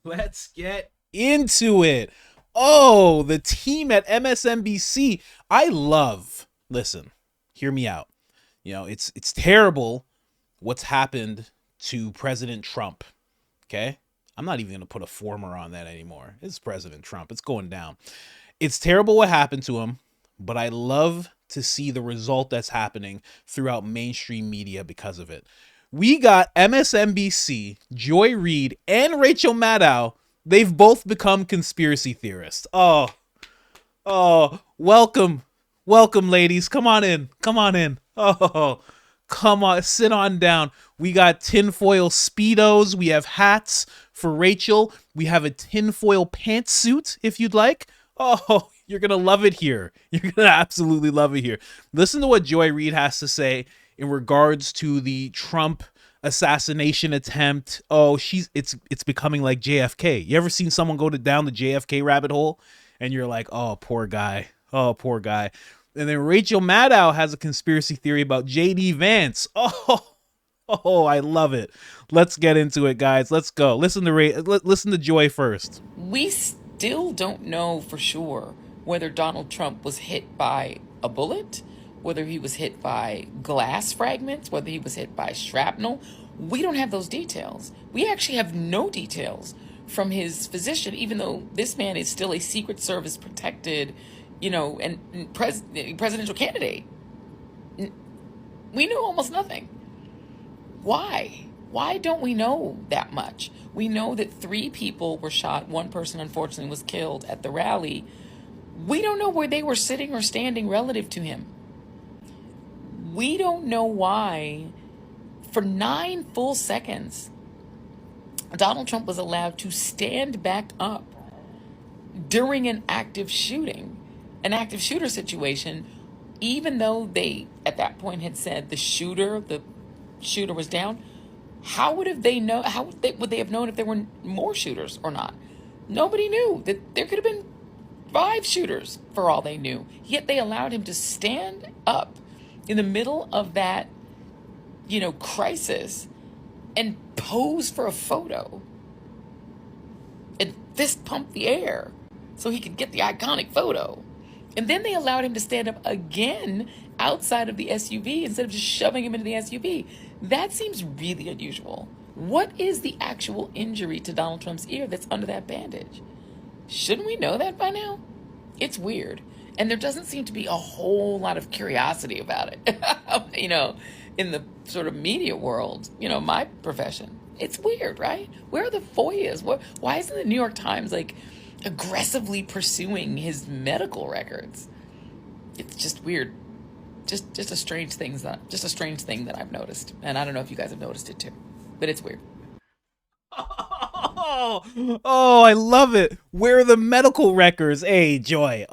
Let's get into it. Oh, the team at MSNBC. Listen, hear me out. It's terrible what's happened to President Trump. Okay? I'm not even going to put a former on that anymore. It's President Trump. It's going down. It's terrible what happened to him, but I love to see the result that's happening throughout mainstream media because of it. We got MSNBC, Joy Reid, and Rachel Maddow. They've both become conspiracy theorists. Welcome, ladies. Come on in. Oh, come on, sit on down. We got tinfoil Speedos. We have hats for Rachel. We have a tinfoil pantsuit if you'd like. Oh, you're going to love it here. You're going to absolutely love it here. Listen to what Joy Reid has to say in regards to the Trump assassination attempt. Oh, it's becoming like JFK. You ever seen someone go down the JFK rabbit hole and you're like, oh, poor guy. Oh, poor guy. And then Rachel Maddow has a conspiracy theory about JD Vance. Oh, I love it. Let's get into it, guys. Let's go. Listen to Joy first. We still don't know for sure whether Donald Trump was hit by a bullet, whether he was hit by glass fragments, whether he was hit by shrapnel. We don't have those details. We actually have no details from his physician, even though this man is still a Secret Service protected, and presidential candidate. We knew almost nothing. Why? Why don't we know that much? We know that 3 people were shot. 1 person, unfortunately, was killed at the rally. We don't know where they were sitting or standing relative to him. We don't know why, for 9 full seconds, Donald Trump was allowed to stand back up during an active shooter situation, even though they, at that point, had said the shooter was down. How would they have known if there were more shooters or not? Nobody knew that there could have been 5 shooters for all they knew. Yet they allowed him to stand up in the middle of that, crisis and pose for a photo and fist pump the air so he could get the iconic photo. And then they allowed him to stand up again outside of the SUV instead of just shoving him into the SUV. That seems really unusual. What is the actual injury to Donald Trump's ear that's under that bandage? Shouldn't we know that by now? It's weird. And there doesn't seem to be a whole lot of curiosity about it, in the sort of media world, my profession. It's weird, right? Where are the FOIAs? Why isn't the New York Times, aggressively pursuing his medical records? It's just weird. Just a strange thing that I've noticed. And I don't know if you guys have noticed it too, but it's weird. I love it. Where are the medical records? Hey, Joy.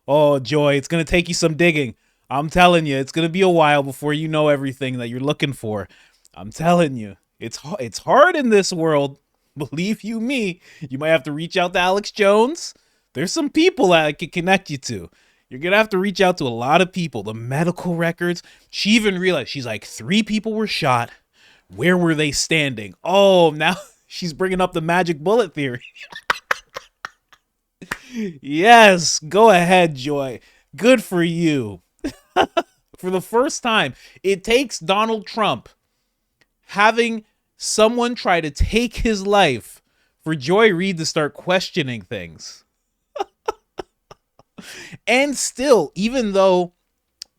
Joy, it's going to take you some digging. I'm telling you, it's going to be a while before you know everything that you're looking for. I'm telling you, it's hard in this world. Believe you me, you might have to reach out to Alex Jones. There's some people that I can connect you to. You're going to have to reach out to a lot of people. The medical records. She even realized, she's like, 3 people were shot. Where were they standing? Oh, now she's bringing up the magic bullet theory. Yes, go ahead, Joy. Good for you. For the first time, it takes Donald Trump having someone try to take his life for Joy Reid to start questioning things. And still, even though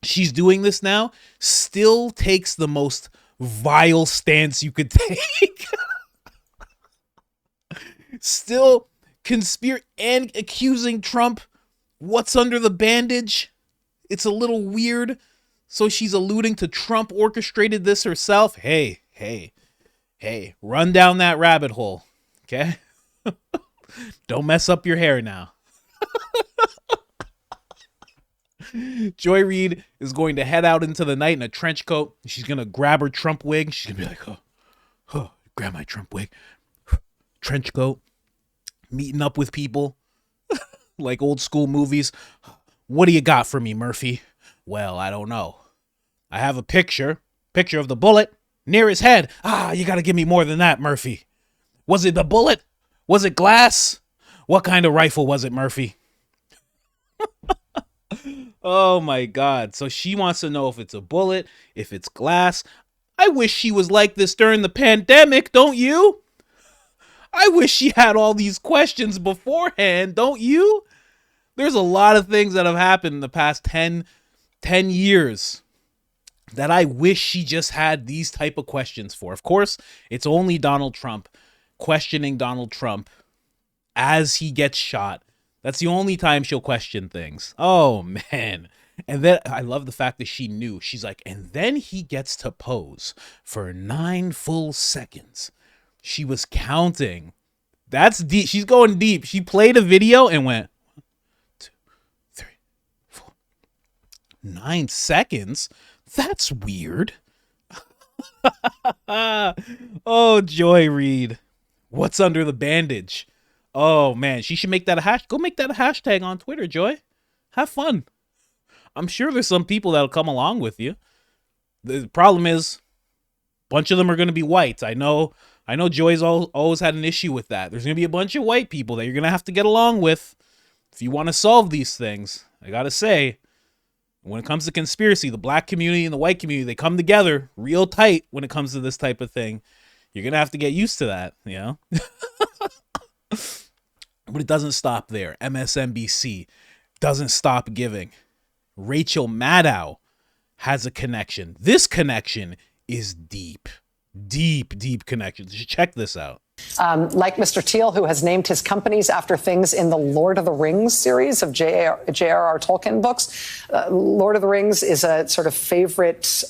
she's doing this now, still takes the most vile stance you could take. Still and accusing Trump. What's under the bandage? It's a little weird. So she's alluding to Trump orchestrated this herself. Hey, run down that rabbit hole. Okay? Don't mess up your hair now. Joy Reid is going to head out into the night in a trench coat. She's going to grab her Trump wig. She's going to be like, grab my Trump wig. Trench coat. Meeting up with people. Like old school movies. What do you got for me, Murphy? Well, I don't know. I have a picture of the bullet near his head. You got to give me more than that, Murphy. Was it the bullet? Was it glass? What kind of rifle was it, Murphy? Oh my God. So she wants to know if it's a bullet, if it's glass. I wish she was like this during the pandemic, don't you? I wish she had all these questions beforehand, don't you? There's a lot of things that have happened in the past 10 years that I wish she just had these type of questions for. Of course, it's only Donald Trump questioning Donald Trump as he gets shot. That's the only time she'll question things. Oh, man. And then I love the fact that she knew. She's like, and then he gets to pose for 9 full seconds. She was counting. That's deep. She's going deep. She played a video and went 1, 2, 3, 4, 9 seconds. That's weird. Oh, Joy Reid. What's under the bandage? Oh, man. She should make that a hashtag. Go make that a hashtag on Twitter, Joy. Have fun. I'm sure there's some people that'll come along with you. The problem is, a bunch of them are going to be white. I know Joy's always had an issue with that. There's going to be a bunch of white people that you're going to have to get along with if you want to solve these things. I got to say, when it comes to conspiracy, the black community and the white community, they come together real tight when it comes to this type of thing. You're going to have to get used to that, you know? But it doesn't stop there. MSNBC doesn't stop giving. Rachel Maddow has a connection. This connection is deep. Deep connection. Check this out. Like Mr. Teal, who has named his companies after things in the Lord of the Rings series of J.R.R. Tolkien books. Lord of the Rings is a sort of favorite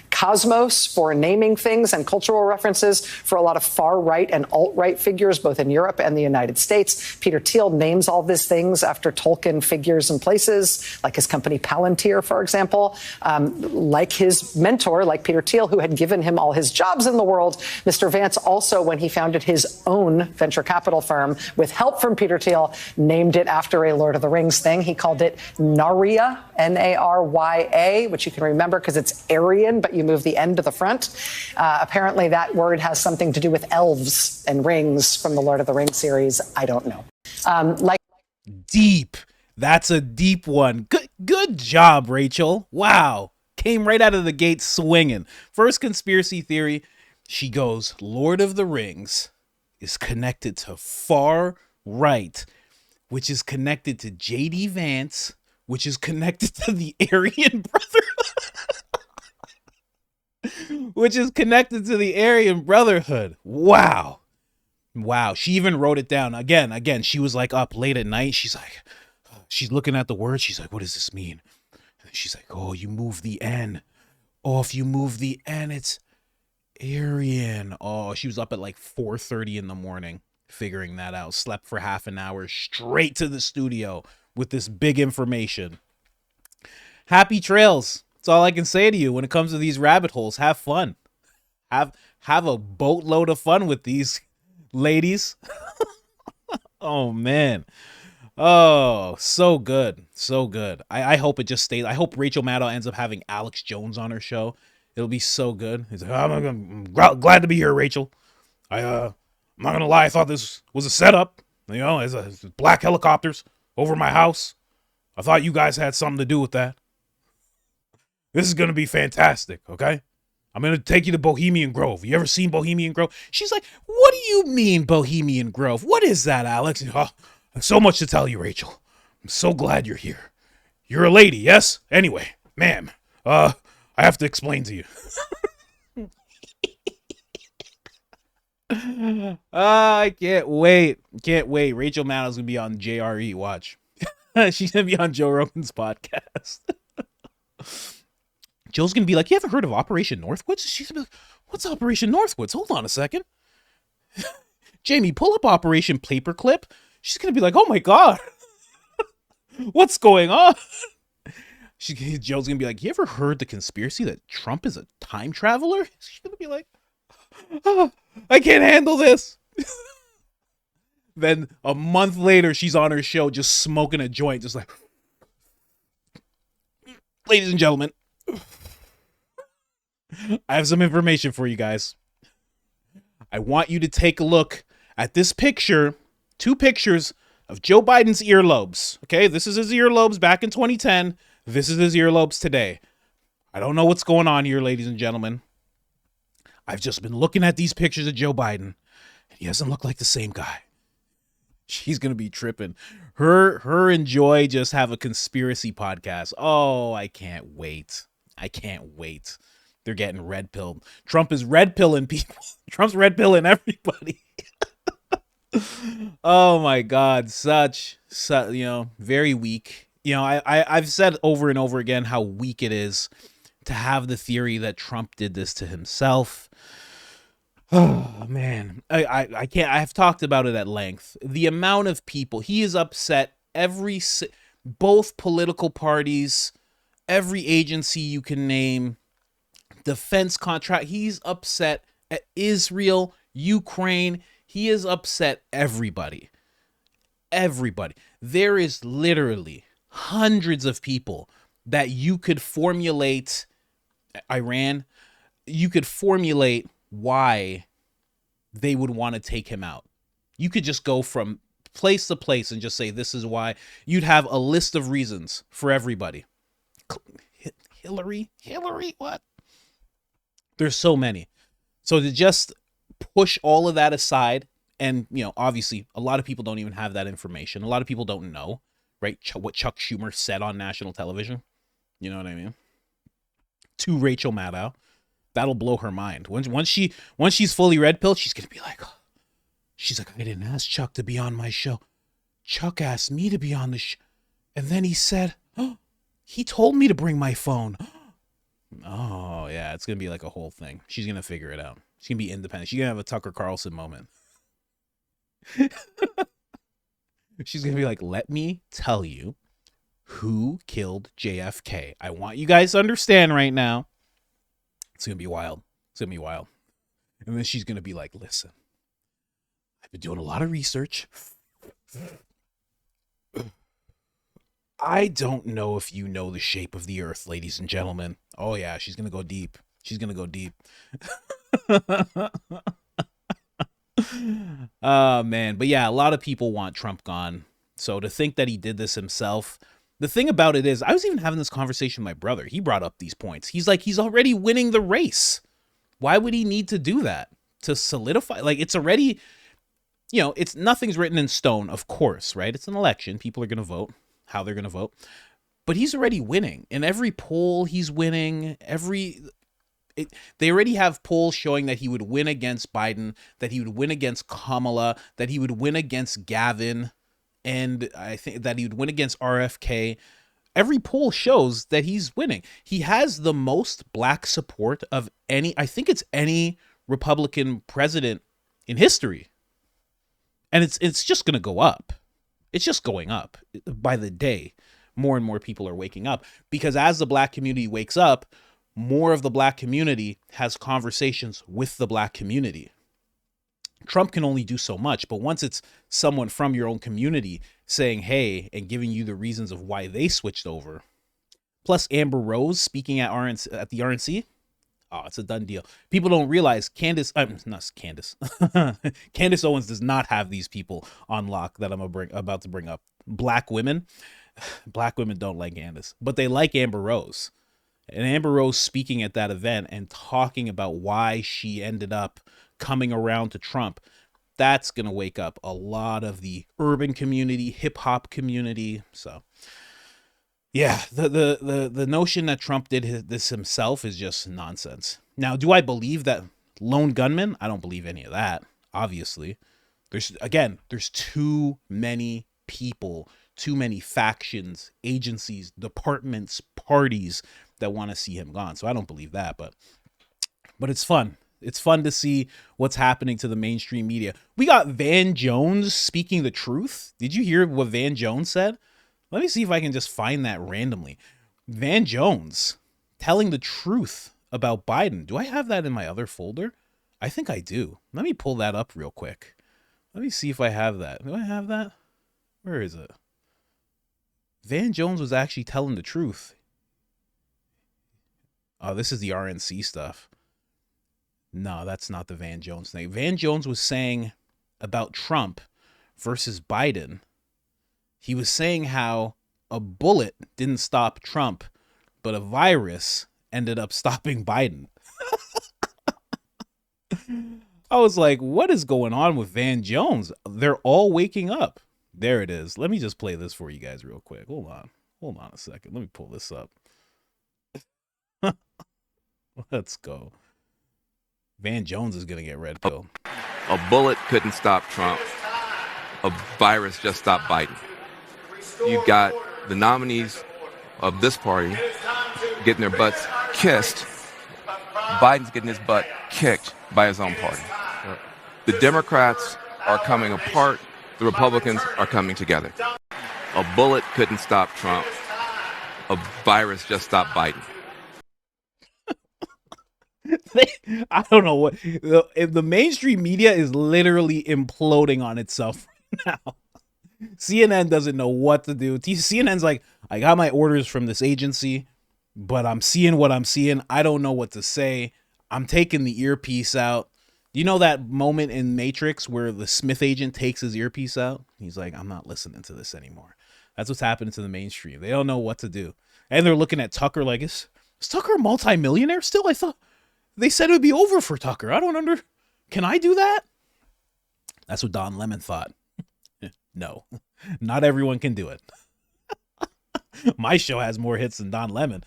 cosmos for naming things and cultural references for a lot of far-right and alt-right figures, both in Europe and the United States. Peter Thiel names all these things after Tolkien figures and places, like his company Palantir, for example. Like his mentor, like Peter Thiel, who had given him all his jobs in the world, Mr. Vance also, when he founded his own venture capital firm with help from Peter Thiel, named it after a Lord of the Rings thing. He called it Narya, Narya, which you can remember because it's Aryan, but you move the end to the front. Apparently that word has something to do with elves and rings from the Lord of the Rings series. I don't know. Deep. That's a deep one. Good job, Rachel. Wow. Came right out of the gate swinging. First conspiracy theory. She goes, Lord of the Rings is connected to far right, which is connected to JD Vance, which is connected to the Aryan Brotherhood, which is connected to the Aryan Brotherhood. Wow. She even wrote it down. Again, she was like up late at night. She's looking at the words. She's like, what does this mean? And she's like, oh, you move the N. Oh, if you move the N, it's Aryan. Oh, she was up at like 4:30 in the morning figuring that out. Slept for half an hour, straight to the studio with this big information. Happy trails. That's all I can say to you when it comes to these rabbit holes. Have fun. Have a boatload of fun with these ladies. Oh, man. Oh, so good. I hope it just stays. I hope Rachel Maddow ends up having Alex Jones on her show. It'll be so good. He's like, I'm glad to be here, Rachel. I'm not gonna lie, I thought this was a setup. You know, as black helicopters over my house. I thought you guys had something to do with that. This is gonna be fantastic, okay? I'm gonna take you to Bohemian Grove. You ever seen Bohemian Grove? She's like, what do you mean Bohemian Grove? What is that, Alex? Oh, so much to tell you, Rachel. I'm so glad you're here. You're a lady, yes? Anyway, ma'am, I have to explain to you. I can't wait. Rachel Maddow's going to be on JRE. Watch. She's going to be on Joe Rogan's podcast. Joe's going to be like, you ever heard of Operation Northwoods? She's going to be like, what's Operation Northwoods? Hold on a second. Jamie, pull up Operation Paperclip. She's going to be like, oh my God. What's going on? Joe's gonna be like, you ever heard the conspiracy that Trump is a time traveler? She's gonna be like, oh, I can't handle this. Then a month later, she's on her show just smoking a joint, just like, ladies and gentlemen, I have some information for you guys. I want you to take a look at this picture, 2 pictures of Joe Biden's earlobes. Okay, this is his earlobes back in 2010. This is his earlobes today. I don't know what's going on here, ladies and gentlemen. I've just been looking at these pictures of Joe Biden, and he doesn't look like the same guy. She's gonna be tripping. Her and Joy just have a conspiracy podcast. Oh, I can't wait. I can't wait. They're getting red pilled. Trump is red pilling people. Trump's red pilling everybody. Oh my God, such very weak. I've said over and over again how weak it is to have the theory that Trump did this to himself. Oh man, I can't. I've talked about it at length. The amount of people he is upset. Both political parties, every agency you can name, defense contract. He's upset at Israel, Ukraine. He is upset everybody. Everybody. There is literally hundreds of people that you could formulate. Iran, you could formulate why they would want to take him out. You could just go from place to place and just say, this is why. You'd have a list of reasons for everybody. Hillary, what? There's so many. So to just push all of that aside, and, obviously a lot of people don't even have that information. A lot of people don't know, right? What Chuck Schumer said on national television. You know what I mean? To Rachel Maddow. That'll blow her mind. Once she's fully red pilled, she's gonna be like, I didn't ask Chuck to be on my show. Chuck asked me to be on the show, and then he said, he told me to bring my phone. Oh yeah, it's gonna be like a whole thing. She's gonna figure it out. She's gonna be independent. She's gonna have a Tucker Carlson moment. She's gonna be like, let me tell you who killed JFK. I want you guys to understand right now. It's going to be wild. It's going to be wild. And then she's going to be like, listen, I've been doing a lot of research. I don't know if you know the shape of the earth, ladies and gentlemen. Oh, yeah, she's going to go deep. She's going to go deep. Oh, man. But yeah, a lot of people want Trump gone. So to think that he did this himself. The thing about it is, I was even having this conversation with my brother. He brought up these points. He's like, he's already winning the race. Why would he need to do that? To solidify? Like, it's already, it's nothing's written in stone, of course, right? It's an election. People are going to vote how they're going to vote. But he's already winning. In every poll, he's winning. They already have polls showing that he would win against Biden, that he would win against Kamala, that he would win against Gavin. And I think that he would win against RFK. Every poll shows that he's winning. He has the most black support of any Republican president in history. And it's just going to go up. It's just going up by the day. More and more people are waking up, because as the black community wakes up, more of the black community has conversations with the black community. Trump can only do so much, but once it's someone from your own community saying, hey, and giving you the reasons of why they switched over, plus Amber Rose speaking at the RNC, oh, it's a done deal. People don't realize Candace Owens does not have these people on lock that I'm about to bring up. Black women don't like Candace, but they like Amber Rose. And Amber Rose speaking at that event and talking about why she ended up coming around to Trump, that's going to wake up a lot of the urban community, hip hop community. So yeah, the notion that Trump did this himself is just nonsense. Now, do I believe that lone gunman? I don't believe any of that. Obviously, there's too many people, too many factions, agencies, departments, parties that want to see him gone. So I don't believe that, but it's fun. It's fun to see what's happening to the mainstream media. We got Van Jones speaking the truth. Did you hear what Van Jones said? Let me see if I can just find that randomly. Van Jones telling the truth about Biden. Do I have that in my other folder? I think I do. Let me pull that up real quick. Let me see if I have that. Do I have that? Where is it? Van Jones was actually telling the truth. Oh, this is the RNC stuff. No, that's not the Van Jones thing. Van Jones was saying about Trump versus Biden, he was saying how a bullet didn't stop Trump, but a virus ended up stopping Biden. I was like, what is going on with Van Jones? They're all waking up. There it is. Let me just play this for you guys real quick. Hold on a second. Let me pull this up. Let's go. Van Jones is going to get red pill. A bullet couldn't stop Trump. A virus just stopped Biden. You've got the nominees of this party getting their butts kissed. Biden's getting his butt kicked by his own party. The Democrats are coming apart. The Republicans are coming together. A bullet couldn't stop Trump. A virus just stopped Biden. I don't know what the mainstream media is literally imploding on itself right now. CNN doesn't know what to do. CNN's like, I got my orders from this agency, but I'm seeing what I'm seeing. I don't know what to say. I'm taking the earpiece out. You know that moment in Matrix where the Smith agent takes his earpiece out? He's like, I'm not listening to this anymore. That's what's happening to the mainstream. They don't know what to do. And they're looking at Tucker like, is Tucker a multimillionaire still? I thought they said it would be over for Tucker. Can I do that? That's what Don Lemon thought. No, not everyone can do it. My show has more hits than Don Lemon.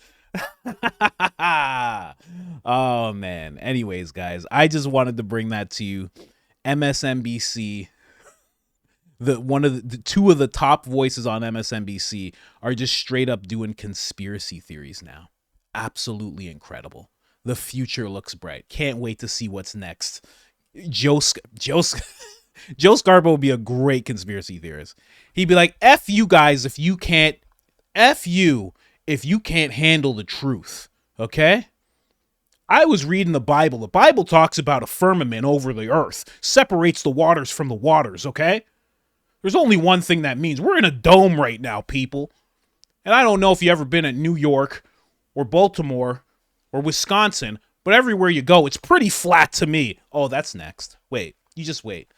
Oh, man. Anyways, guys, I just wanted to bring that to you. MSNBC, two of the top voices on MSNBC are just straight up doing conspiracy theories now. Absolutely incredible. The future looks bright. Can't wait to see what's next. Joe Scarborough would be a great conspiracy theorist. He'd be like, F you guys if you can't handle the truth. Okay? I was reading the Bible. The Bible talks about a firmament over the earth, separates the waters from the waters, okay? There's only one thing that means. We're in a dome right now, people. And I don't know if you've ever been in New York or Baltimore or Wisconsin, but everywhere you go, it's pretty flat to me. Oh, that's next. Wait, you just wait.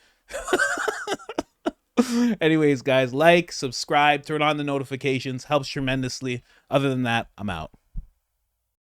Anyways, guys, like, subscribe, turn on the notifications. Helps tremendously. Other than that, I'm out.